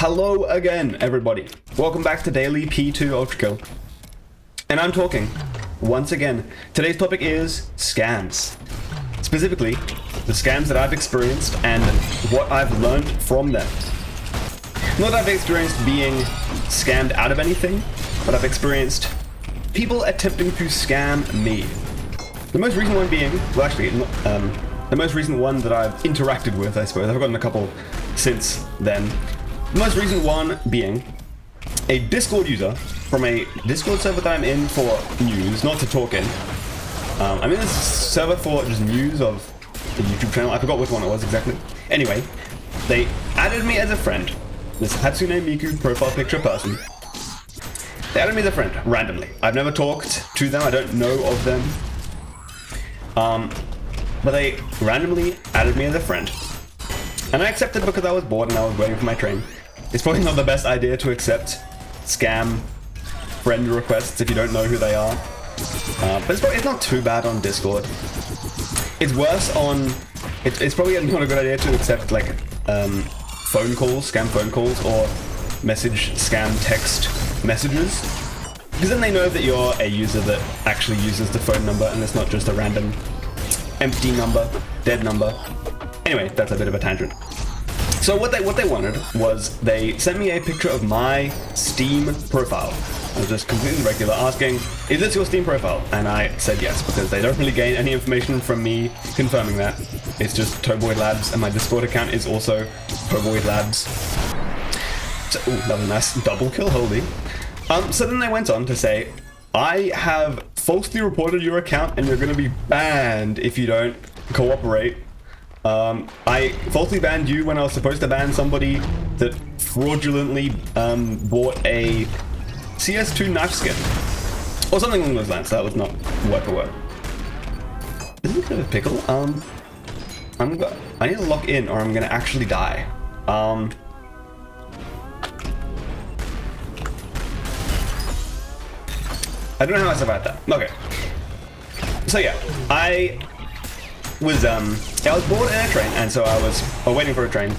Hello again, everybody. Welcome back to Daily P-2 ULTRAKILL. And I'm talking, once again, today's topic is scams. Specifically, the scams that I've experienced and what I've learned from them. Not that I've experienced being scammed out of anything, but I've experienced people attempting to scam me. The most recent one being, well actually, the most recent one that I've interacted with, I suppose. I've gotten a couple since then. The most recent one being a Discord user from a Discord server that I'm in for news, not to talk in. I'm in this server for just news of the YouTube channel. I forgot which one it was exactly. Anyway, they added me as a friend. This Hatsune Miku profile picture person. They added me as a friend, randomly. I've never talked to them, I don't know of them. But they randomly added me as a friend. And I accepted because I was bored and I was waiting for my train. It's probably not the best idea to accept scam friend requests if you don't know who they are. But it's not too bad on Discord. It's worse on... It's probably not a good idea to accept like phone calls, scam phone calls, or message scam text messages. Because then they know that you're a user that actually uses the phone number and it's not just a random empty number, dead number. Anyway, that's a bit of a tangent. So what they wanted was they sent me a picture of my Steam profile. I was just completely regular asking, is this your Steam profile? And I said yes, because they don't really gain any information from me confirming that. It's just Toboid Labs, and my Discord account is also Toboid Labs. So, ooh, that was a nice double kill, holy. So then they went on to say, I have falsely reported your account and you're going to be banned if you don't cooperate. I falsely banned you when I was supposed to ban somebody that fraudulently bought a CS2 knife skin. Or something along those lines. That was not word for word. This is a bit of a pickle. I need to lock in or I'm going to actually die. I don't know how I survived that. Okay. So yeah, I was bored in a train, and so I was waiting for a train.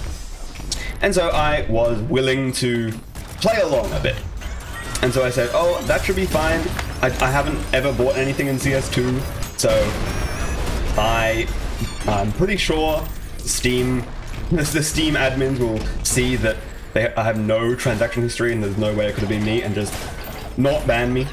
And so I was willing to play along a bit. And so I said, oh, that should be fine. I haven't ever bought anything in CS2, so I'm pretty sure the Steam admins will see that I have no transaction history and there's no way it could have been me and just not ban me.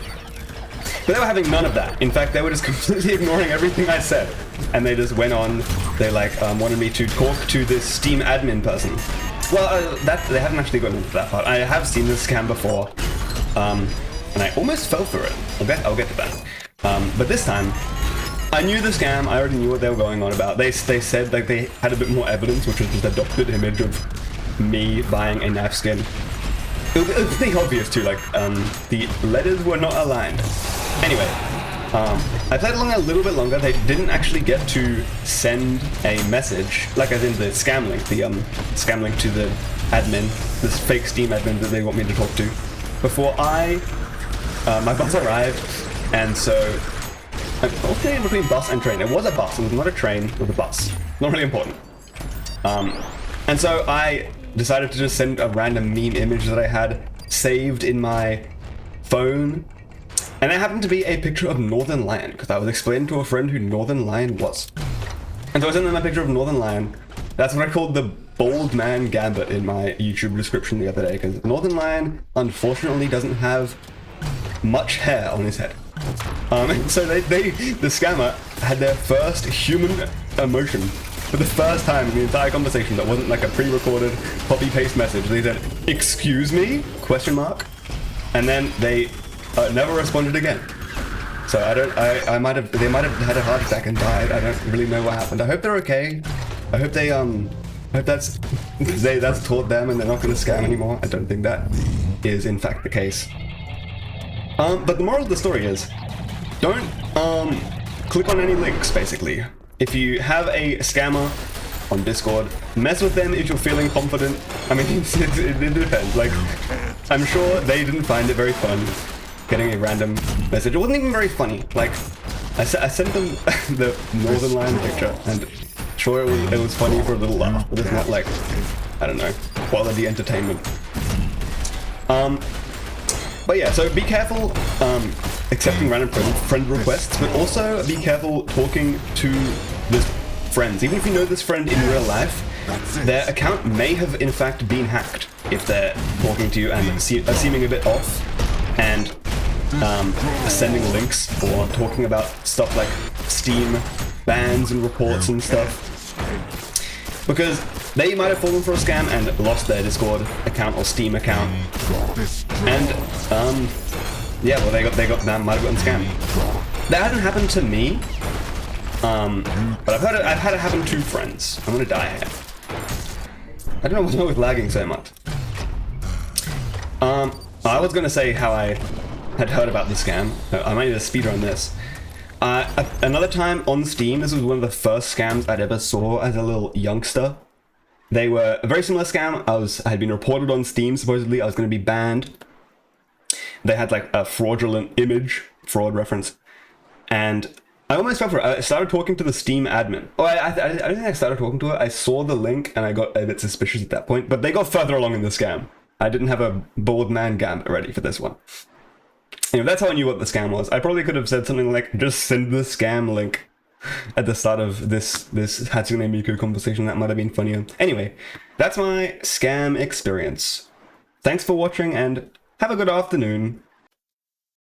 But they were having none of that. In fact, they were just completely ignoring everything I said. And they just went on, they wanted me to talk to this Steam admin person. Well, they haven't actually gotten into that part. I have seen this scam before, and I almost fell for it. I'll get to that. But this time, I knew the scam, I already knew what they were going on about. They said like they had a bit more evidence, which was just a doctored image of me buying a knife skin. It was pretty obvious too, like, the letters were not aligned. Anyway, I played along a little bit longer. They didn't actually get to send a message, like as in the scam link, the scam link to the admin, this fake Steam admin that they want me to talk to, before my bus arrived. And so, I'm alternating between bus and train. It was a bus, it was not a train, it was a bus. Not really important. And so I decided to just send a random meme image that I had saved in my phone. And it happened to be a picture of Northern Lion, because I was explaining to a friend who Northern Lion was. And so I sent them a picture of Northern Lion. That's what I called the bald man gambit in my YouTube description the other day, because Northern Lion, unfortunately, doesn't have much hair on his head. And so the scammer had their first human emotion for the first time in the entire conversation that wasn't like a pre-recorded copy-paste message. They said, "Excuse me?" ? And then they never responded again. So they might have had a heart attack and died. I don't really know what happened. I hope they're okay. I hope they hope that's taught them and they're not going to scam anymore. I don't think that is in fact the case. But the moral of the story is, don't click on any links basically. If you have a scammer on Discord, mess with them if you're feeling confident. I mean, it depends. Like, I'm sure they didn't find it very fun getting a random message. It wasn't even very funny. Like, I sent them the Northern Lion picture, and sure, it was funny for a little laugh, but it's not like, I don't know, quality entertainment. But yeah, so be careful accepting random friend requests, but also be careful talking to this friends. Even if you know this friend in real life, their account may have in fact been hacked if they're talking to you and seeming a bit off and sending links or talking about stuff like Steam bans and reports and stuff. Because they might have fallen for a scam and lost their Discord account or Steam account. And yeah, well, they might have gotten scammed. That hasn't happened to me. But I've had it happen to friends. I'm gonna die here. I don't know what's wrong with lagging so much. I was gonna say how I had heard about the scam. I might need to speedrun this. Another time on Steam, this was one of the first scams I'd ever saw as a little youngster. They were a very similar scam. I had been reported on Steam, supposedly I was going to be banned. They had like a fraudulent image, fraud reference, and I almost fell for it. I started talking to the Steam admin. Oh, I don't think I started talking to her. I saw the link and I got a bit suspicious at that point, but they got further along in the scam. I didn't have a bold man gambit ready for this one. Anyway, that's how I knew what the scam was. I probably could have said something like, just send the scam link at the start of this Hatsune Miku conversation. That might have been funnier. Anyway, that's my scam experience. Thanks for watching and have a good afternoon.